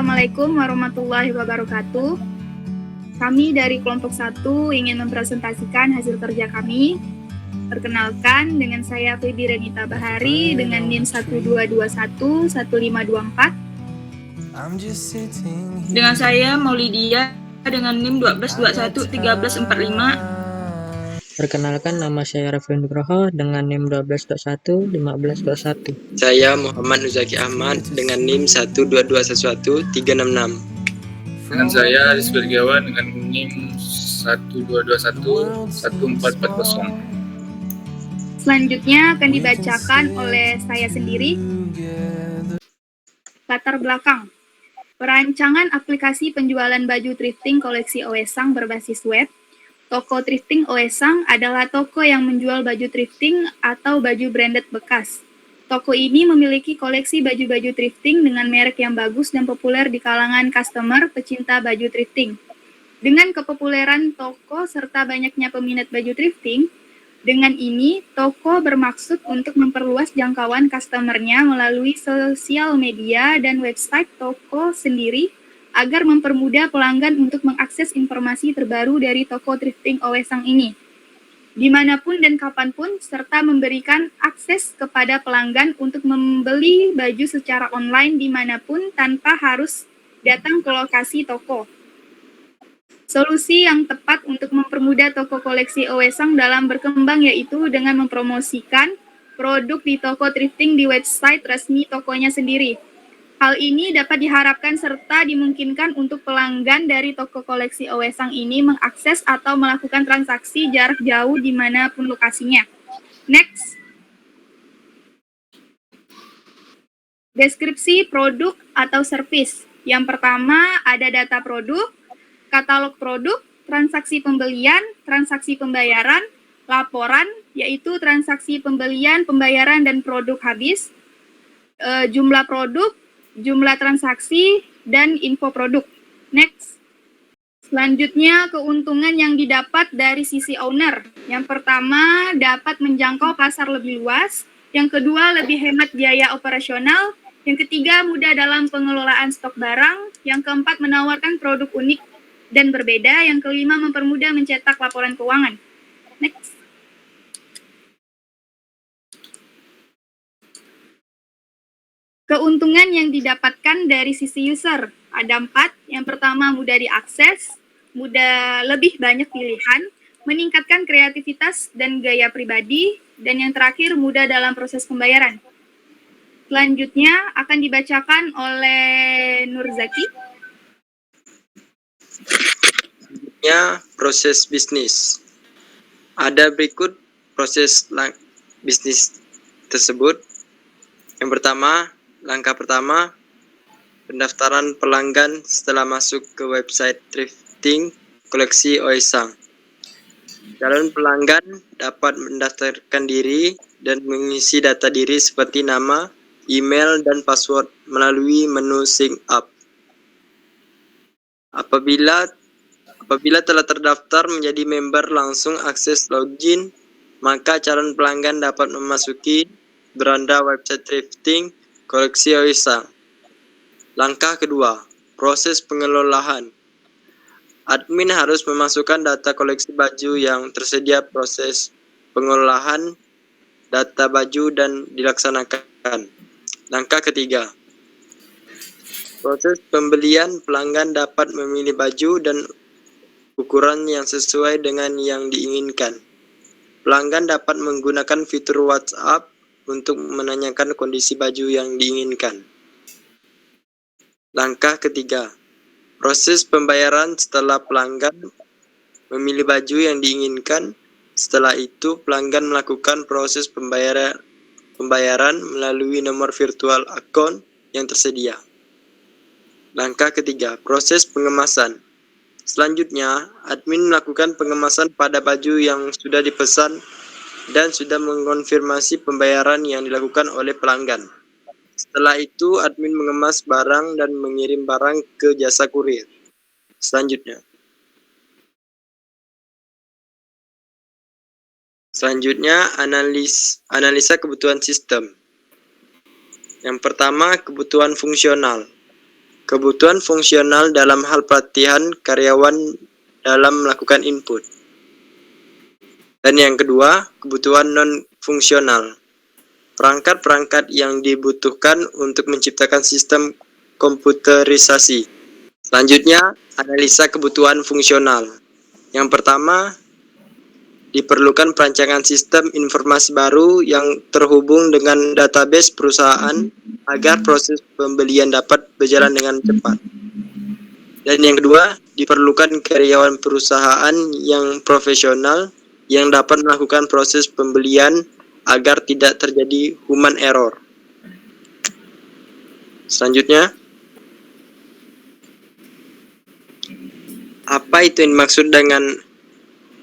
Assalamualaikum warahmatullahi wabarakatuh. Kami dari kelompok 1 ingin mempresentasikan hasil kerja kami. Perkenalkan, dengan saya Febi Renita Bahari dengan NIM 12211524. Dengan saya Maulidia dengan NIM 12211345. Perkenalkan, nama saya Raffi Nugroho dengan NIM 12211521. Saya Muhammad Nuzaki Ahmad dengan NIM 12211366. Dengan saya Rizky Bergiawan dengan NIM 12211440. Selanjutnya akan dibacakan oleh saya sendiri. Latar belakang. Perancangan aplikasi penjualan baju thrifting koleksi Oesang berbasis web. Toko thrifting Oesang adalah toko yang menjual baju thrifting atau baju branded bekas. Toko ini memiliki koleksi baju-baju thrifting dengan merek yang bagus dan populer di kalangan customer pecinta baju thrifting. Dengan kepopuleran toko serta banyaknya peminat baju thrifting, dengan ini toko bermaksud untuk memperluas jangkauan customernya melalui sosial media dan website toko sendiri, agar mempermudah pelanggan untuk mengakses informasi terbaru dari toko thrifting Oesang ini, dimanapun dan kapanpun, serta memberikan akses kepada pelanggan untuk membeli baju secara online dimanapun tanpa harus datang ke lokasi toko. Solusi yang tepat untuk mempermudah toko koleksi Oesang dalam berkembang yaitu dengan mempromosikan produk di toko thrifting di website resmi tokonya sendiri. Hal ini dapat diharapkan serta dimungkinkan untuk pelanggan dari toko koleksi Oesang ini mengakses atau melakukan transaksi jarak jauh dimanapun lokasinya. Next. Deskripsi produk atau service. Yang pertama ada data produk, katalog produk, transaksi pembelian, transaksi pembayaran, laporan, yaitu transaksi pembelian, pembayaran, dan produk habis, jumlah produk, jumlah transaksi, dan info produk. Next. Selanjutnya, keuntungan yang didapat dari sisi owner. Yang pertama, dapat menjangkau pasar lebih luas. Yang kedua, lebih hemat biaya operasional. Yang ketiga, mudah dalam pengelolaan stok barang. Yang keempat, menawarkan produk unik dan berbeda. Yang kelima, mempermudah mencetak laporan keuangan. Next. Keuntungan yang didapatkan dari sisi user ada 4. Yang pertama, mudah diakses, mudah lebih banyak pilihan, meningkatkan kreativitas dan gaya pribadi, dan yang terakhir, mudah dalam proses pembayaran. Selanjutnya akan dibacakan oleh Nurzaki. Proses bisnis. Ada berikut proses bisnis tersebut. Yang pertama, langkah pertama, pendaftaran pelanggan setelah masuk ke website thrifting koleksi Oesang. Calon pelanggan dapat mendaftarkan diri dan mengisi data diri seperti nama, email, dan password melalui menu sign up. Apabila telah terdaftar menjadi member langsung akses login, maka calon pelanggan dapat memasuki beranda website thrifting koleksi Oesang. Langkah kedua, proses pengelolaan. Admin harus memasukkan data koleksi baju yang tersedia. Proses pengelolaan data baju dan dilaksanakan. Langkah ketiga, proses pembelian. Pelanggan dapat memilih baju dan ukuran yang sesuai dengan yang diinginkan. Pelanggan dapat menggunakan fitur WhatsApp untuk menanyakan kondisi baju yang diinginkan. Langkah ketiga, proses pembayaran setelah pelanggan memilih baju yang diinginkan. Setelah itu, pelanggan melakukan proses pembayaran melalui nomor virtual account yang tersedia. Langkah ketiga, proses pengemasan. Selanjutnya, admin melakukan pengemasan pada baju yang sudah dipesan dan sudah mengonfirmasi pembayaran yang dilakukan oleh pelanggan. Setelah itu, admin mengemas barang dan mengirim barang ke jasa kurir. Selanjutnya, analisa kebutuhan sistem. Yang pertama, kebutuhan fungsional. kebutuhan fungsional dalam hal pelatihan karyawan dalam melakukan input. Dan yang kedua, kebutuhan non-fungsional. Perangkat-perangkat yang dibutuhkan untuk menciptakan sistem komputerisasi. Selanjutnya, analisa kebutuhan fungsional. Yang pertama, diperlukan perancangan sistem informasi baru yang terhubung dengan database perusahaan agar proses pembelian dapat berjalan dengan cepat. Dan yang kedua, diperlukan karyawan perusahaan yang profesional yang dapat melakukan proses pembelian agar tidak terjadi human error. Selanjutnya, apa itu yang dimaksud dengan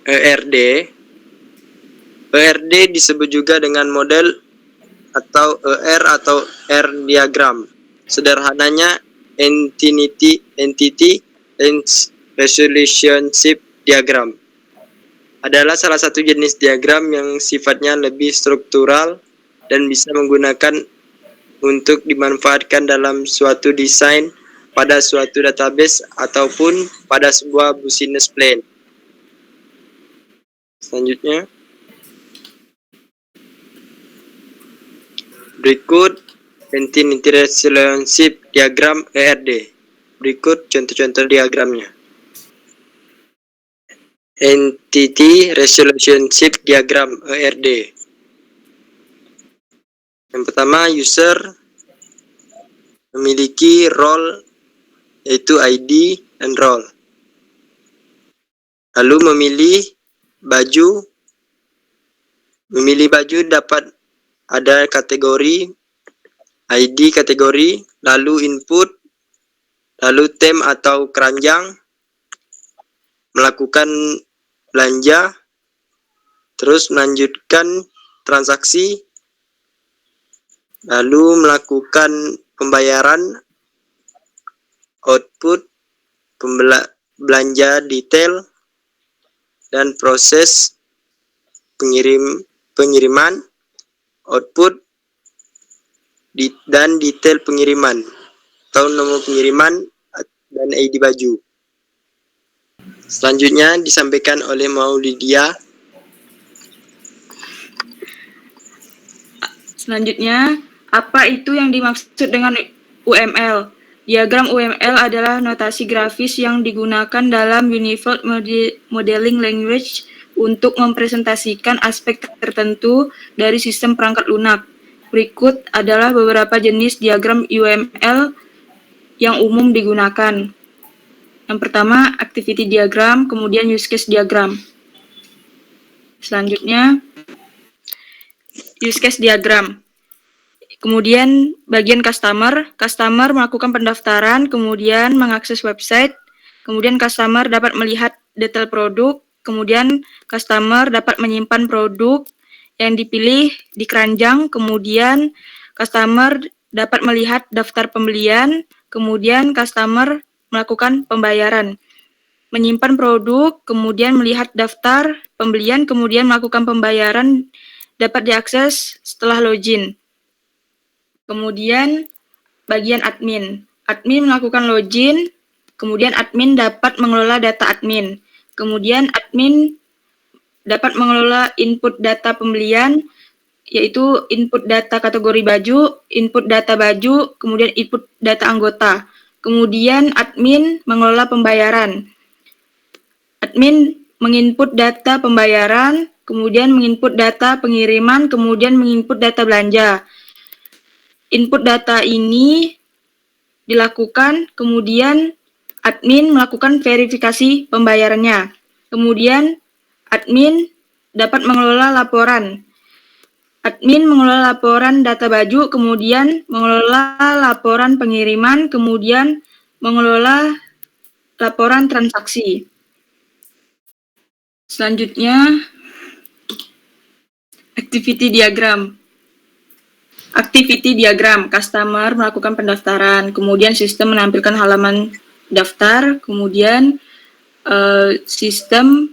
ERD? ERD disebut juga dengan model atau ER atau R diagram. Sederhananya Entity and Relationship Diagram adalah salah satu jenis diagram yang sifatnya lebih struktural dan bisa menggunakan untuk dimanfaatkan dalam suatu desain, pada suatu database, ataupun pada sebuah business plan. Selanjutnya, berikut Entity Relationship Diagram ERD. Berikut contoh-contoh diagramnya. Entity Relationship Diagram ERD. Yang pertama, user memiliki role yaitu ID dan role. Lalu memilih baju dapat ada kategori, ID kategori, lalu input, lalu tem atau keranjang, melakukan belanja, terus melanjutkan transaksi, lalu melakukan pembayaran, output, belanja detail, dan proses pengiriman, output, dan detail pengiriman, atau nomor pengiriman dan ID baju. Selanjutnya disampaikan oleh Maulidia. Selanjutnya, apa itu yang dimaksud dengan UML? Diagram UML adalah notasi grafis yang digunakan dalam Unified Modeling Language untuk mempresentasikan aspek tertentu dari sistem perangkat lunak. Berikut adalah beberapa jenis diagram UML yang umum digunakan. Yang pertama, activity diagram, kemudian use case diagram. Selanjutnya, use case diagram. Kemudian bagian customer melakukan pendaftaran, kemudian mengakses website, kemudian customer dapat melihat detail produk, kemudian customer dapat menyimpan produk yang dipilih di keranjang, kemudian customer dapat melihat daftar pembelian, kemudian customer melakukan pembayaran. Menyimpan produk, kemudian melihat daftar pembelian, kemudian melakukan pembayaran dapat diakses setelah login. Kemudian bagian admin. Admin melakukan login, kemudian admin dapat mengelola data admin. Kemudian admin dapat mengelola input data pembelian, yaitu input data kategori baju, input data baju, kemudian input data anggota. Kemudian admin mengelola pembayaran. Admin menginput data pembayaran, kemudian menginput data pengiriman, kemudian menginput data belanja. Input data ini dilakukan, kemudian admin melakukan verifikasi pembayarannya. Kemudian admin dapat mengelola laporan. Admin mengelola laporan data baju, kemudian mengelola laporan pengiriman, kemudian mengelola laporan transaksi. Selanjutnya, activity diagram. Activity diagram, customer melakukan pendaftaran, kemudian sistem menampilkan halaman daftar, kemudian sistem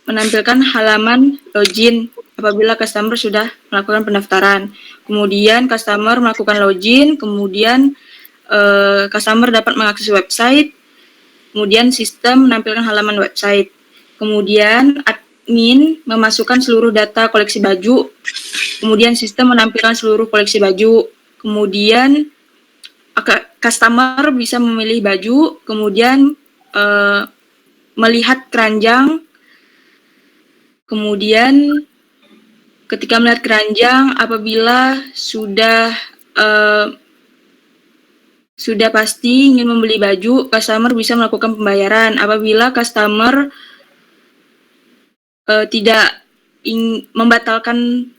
menampilkan halaman login apabila customer sudah melakukan pendaftaran. Kemudian customer melakukan login, kemudian customer dapat mengakses website, kemudian sistem menampilkan halaman website, kemudian admin memasukkan seluruh data koleksi baju, kemudian sistem menampilkan seluruh koleksi baju, kemudian customer bisa memilih baju, kemudian melihat keranjang, kemudian ketika melihat keranjang, apabila sudah pasti ingin membeli baju, customer bisa melakukan pembayaran. Apabila customer tidak membatalkan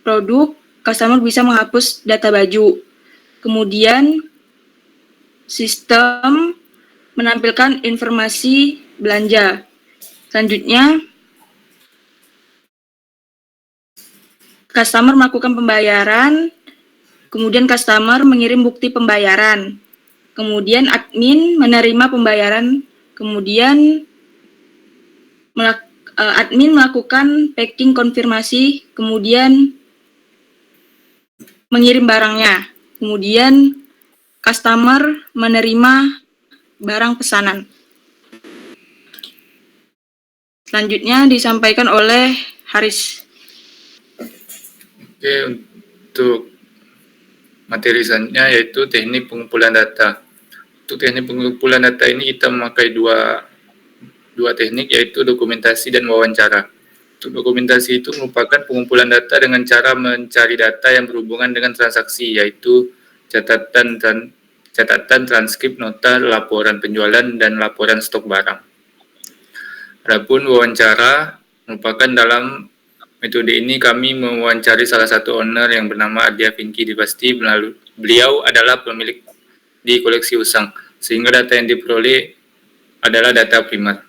produk, customer bisa menghapus data baju. Kemudian sistem menampilkan informasi belanja. Selanjutnya, customer melakukan pembayaran, kemudian customer mengirim bukti pembayaran, kemudian admin menerima pembayaran, kemudian admin melakukan packing konfirmasi, kemudian mengirim barangnya, kemudian customer menerima barang pesanan. Selanjutnya disampaikan oleh Haris. Oke, untuk materi selanjutnya yaitu teknik pengumpulan data. Untuk teknik pengumpulan data ini kita memakai dua teknik, yaitu dokumentasi dan wawancara. Untuk dokumentasi itu merupakan pengumpulan data dengan cara mencari data yang berhubungan dengan transaksi, yaitu catatan, transkrip, nota, laporan penjualan, dan laporan stok barang. Adapun wawancara merupakan dalam metode ini kami mewawancari salah satu owner yang bernama Adia Pinky Dipasti. Beliau adalah pemilik di koleksi usang, sehingga data yang diperoleh adalah data primer.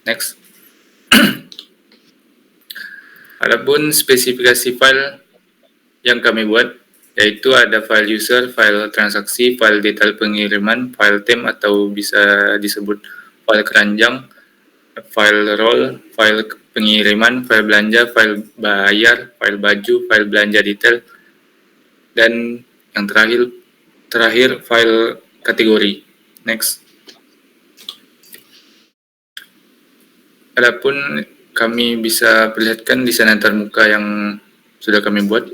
Next. Adapun spesifikasi file yang kami buat, yaitu ada file user, file transaksi, file detail pengiriman, file temp atau bisa disebut file keranjang, file roll, file pengiriman, file belanja, file bayar, file baju, file belanja detail, dan yang terakhir file kategori. Next. Adapun kami bisa perlihatkan desain antarmuka yang sudah kami buat.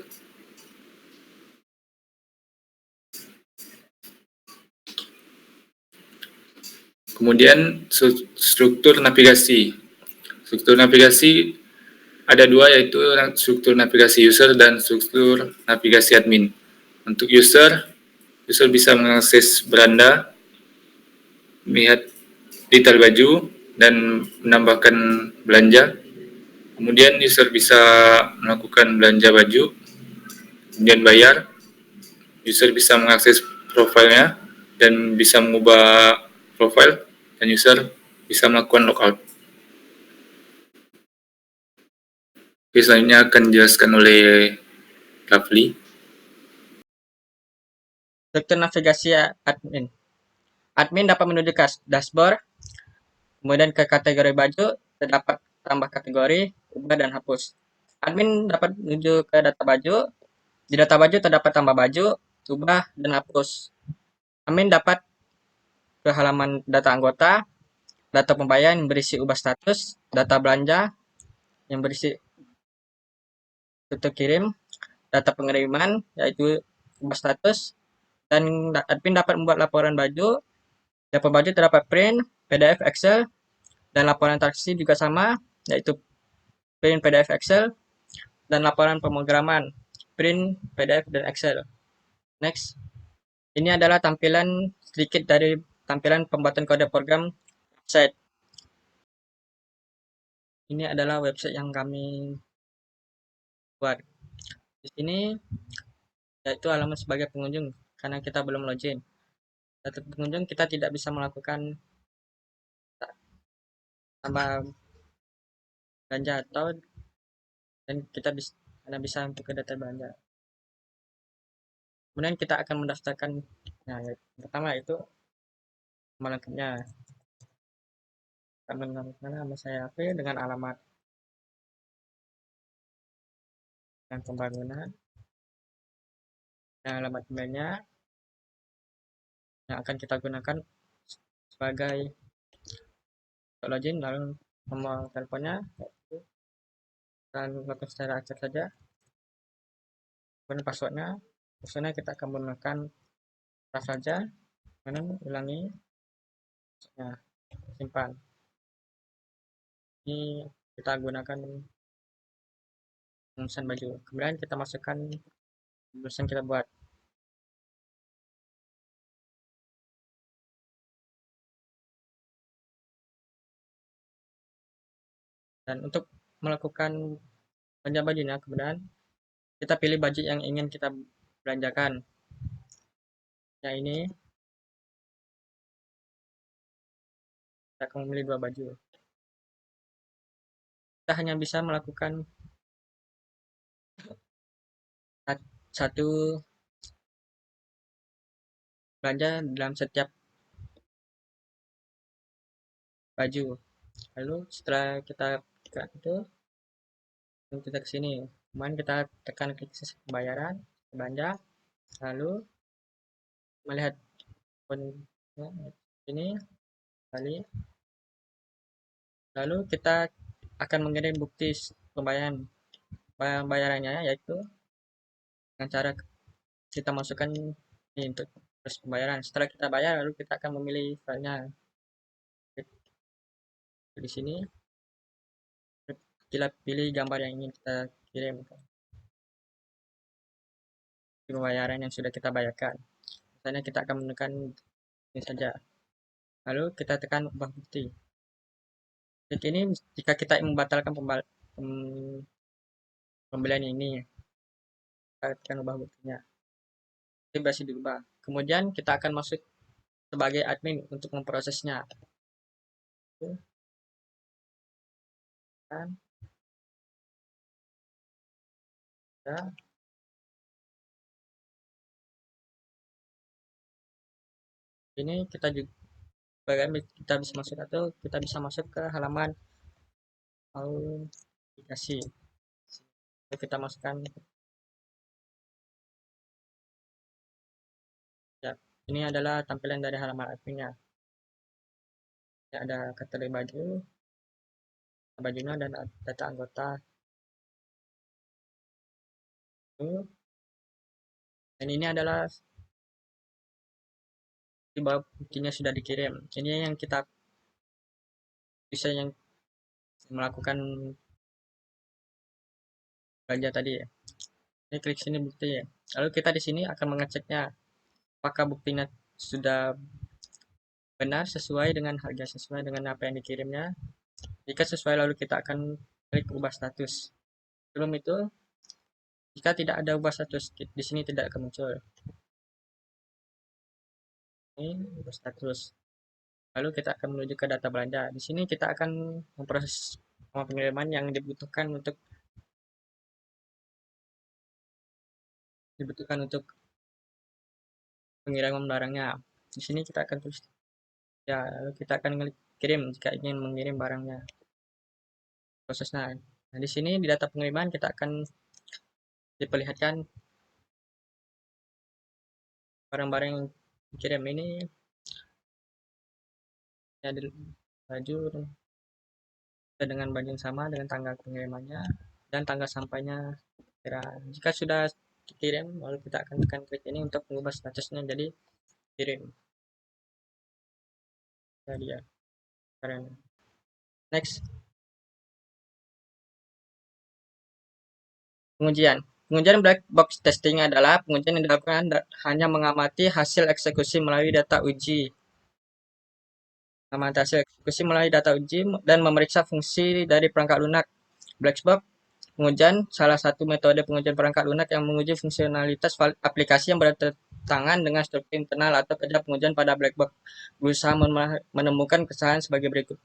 Kemudian struktur navigasi. Struktur navigasi ada dua, yaitu struktur navigasi user dan struktur navigasi admin. Untuk user bisa mengakses beranda, melihat detail baju, dan menambahkan belanja. Kemudian user bisa melakukan belanja baju, kemudian bayar. User bisa mengakses profilnya dan bisa mengubah profil, dan user bisa melakukan logout. Oke, selanjutnya akan dijelaskan oleh Rafli. Struktur navigasi admin. Admin dapat menuju ke dashboard, kemudian ke kategori baju, terdapat tambah kategori, ubah dan hapus. Admin dapat menuju ke data baju, di data baju terdapat tambah baju, ubah dan hapus. Admin dapat ke halaman data anggota, data pembayaran yang berisi ubah status, data belanja yang berisi tutup kirim, data pengiriman yaitu ubah status, dan admin dapat membuat laporan baju. Laporan baju terdapat print, PDF, Excel, dan laporan transaksi juga sama, yaitu print, PDF, Excel, dan laporan pemrograman, print, PDF, dan Excel. Next. Ini adalah tampilan sedikit dari tampilan pembuatan kode program website. Ini adalah website yang kami buat. Di sini yaitu alamat sebagai pengunjung, karena kita belum login. Data pengunjung kita tidak bisa melakukan tambah belanja atau, dan kita bisa untuk ke data belanja. Kemudian kita akan mendaftarkan. Nah, yang pertama itu nama lengkapnya. Kami menambahkan nama saya AP dengan alamat dan pembangunan, dan alamat emailnya, yang akan kita gunakan sebagai login, lalu nomor teleponnya dan lakukan secara acak saja. Kemudian passwordnya kita akan menggunakan pas saja, kemudian ulangi, simpan. Ini kita gunakan pemesan baju. Kemudian kita masukkan tulisan kita buat. Dan untuk melakukan belanja bajunya, kemudian kita pilih baju yang ingin kita belanjakan. Yang ini kita akan memilih 2 baju. Kita hanya bisa melakukan satu belanja dalam setiap baju. Lalu setelah kita tekan itu, kita ke sini. Kemudian kita tekan klik pembayaran, belanja, lalu melihat ini kali. Lalu kita akan mengirim bukti pembayarannya, yaitu dengan cara kita masukkan ini untuk proses pembayaran. Setelah kita bayar, lalu kita akan memilih filenya. Di sini kita pilih gambar yang ingin kita kirim, pembayaran yang sudah kita bayarkan. Misalnya kita akan menekan ini saja, lalu kita tekan ubah bukti. Klik ini jika kita membatalkan pembelian ini, kita tekan ubah buktinya, ini berhasil diubah. Kemudian kita akan masuk sebagai admin untuk memprosesnya. Dan ya, ini kita juga kita bisa masuk, atau kita bisa masuk ke halaman aplikasi. Kita masukkan ya, ini adalah tampilan dari halaman adminnya. Ya, ada kategori bajunya dan data anggota. Dan ini adalah di bawah buktinya sudah dikirim. Ini yang kita bisa yang melakukan belanja tadi ya. Ini klik sini bukti ya. Lalu kita di sini akan mengeceknya apakah buktinya sudah benar, sesuai dengan harga, sesuai dengan apa yang dikirimnya. Jika sesuai, lalu kita akan klik ubah status. Sebelum itu, jika tidak ada ubah status, di sini tidak akan muncul. Ini ubah status. Lalu kita akan menuju ke data belanja. Di sini kita akan memproses pengiriman yang dibutuhkan untuk pengiriman barangnya. Di sini kita akan tulis ya, lalu kita akan kirim jika ingin mengirim barangnya. Prosesnya. Nah, di sini di data pengiriman kita akan diperlihatkan barang-barang yang dikirim ini ya, baju dengan baju yang sama dengan tanggal pengirimannya dan tanggal sampainya. Jika sudah dikirim, lalu kita akan tekan klik ini untuk mengubah statusnya jadi kirim. Jadi ya, keren. Next, pengujian black box testing adalah pengujian yang dilakukan hanya mengamati hasil eksekusi melalui data uji. Mengamati hasil eksekusi melalui data uji dan memeriksa fungsi dari perangkat lunak. Black box pengujian salah satu metode pengujian perangkat lunak yang menguji fungsionalitas aplikasi yang bertentangan dengan struktur internal atau kerja pengujian pada black box, berusaha menemukan kesalahan sebagai berikut.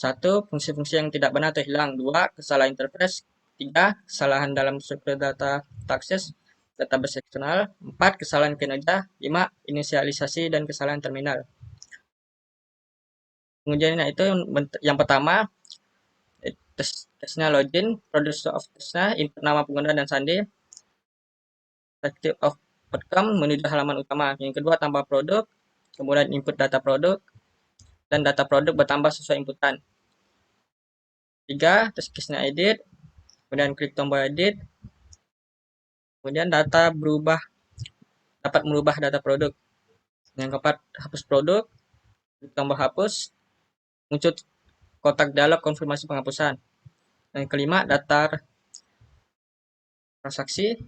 1. Fungsi-fungsi yang tidak benar atau hilang. 2. Kesalahan interface. 3. Kesalahan dalam struktur data akses database eksternal. 4. Kesalahan kinerja. 5. Inisialisasi dan kesalahan terminal. Pengujiannya itu yang pertama, tesnya login, producer of tesnya, input nama pengguna dan sandi, objective of outcome menuju halaman utama. Yang kedua, tambah produk, kemudian input data produk, dan data produk bertambah sesuai inputan. 3. Teskisnya edit, kemudian klik tombol edit, kemudian dapat merubah data produk. Yang keempat, hapus produk, klik tombol hapus, muncul kotak dialog konfirmasi penghapusan. Yang kelima, daftar transaksi,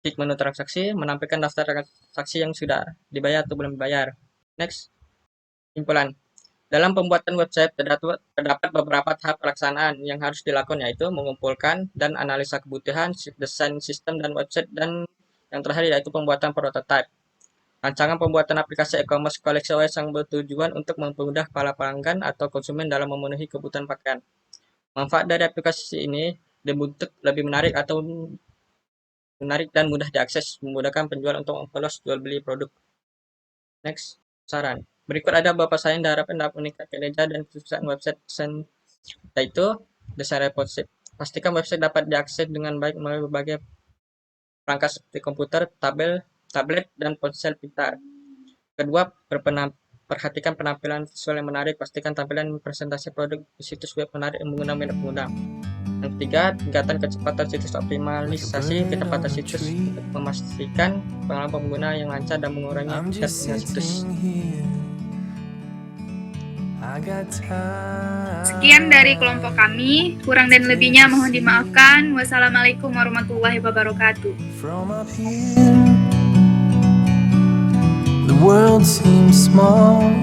klik menu transaksi, menampilkan daftar transaksi yang sudah dibayar atau belum dibayar. Next, simpulan. Dalam pembuatan website terdapat beberapa tahap pelaksanaan yang harus dilakukan, yaitu mengumpulkan dan analisa kebutuhan, desain sistem dan website, dan yang terakhir yaitu pembuatan prototipe. Rancangan pembuatan aplikasi e-commerce koleksi OS yang bertujuan untuk mempermudah para pelanggan atau konsumen dalam memenuhi kebutuhan pakaian. Manfaat dari aplikasi ini dibentuk lebih menarik dan mudah diakses, memudahkan penjual untuk memperluas jual beli produk. Next, saran. Berikut ada beberapa saran yang diharapkan dapat meningkatkan kinerja dan kesuksesan website desain, yaitu desain responsif. Pastikan website dapat diakses dengan baik melalui berbagai perangkat seperti komputer, tablet, dan ponsel pintar. Kedua, perhatikan penampilan visual yang menarik. Pastikan tampilan presentasi produk di situs web menarik yang mengundang minat pengguna. Yang ketiga, tingkatkan kecepatan situs. Optimalisasi kecepatan situs untuk memastikan pengalaman pengguna yang lancar dan mengurangi tingkat penggunaan situs. Sekian dari kelompok kami, kurang dan lebihnya mohon dimaafkan. Wassalamualaikum warahmatullahi wabarakatuh. From up here, the world seems small.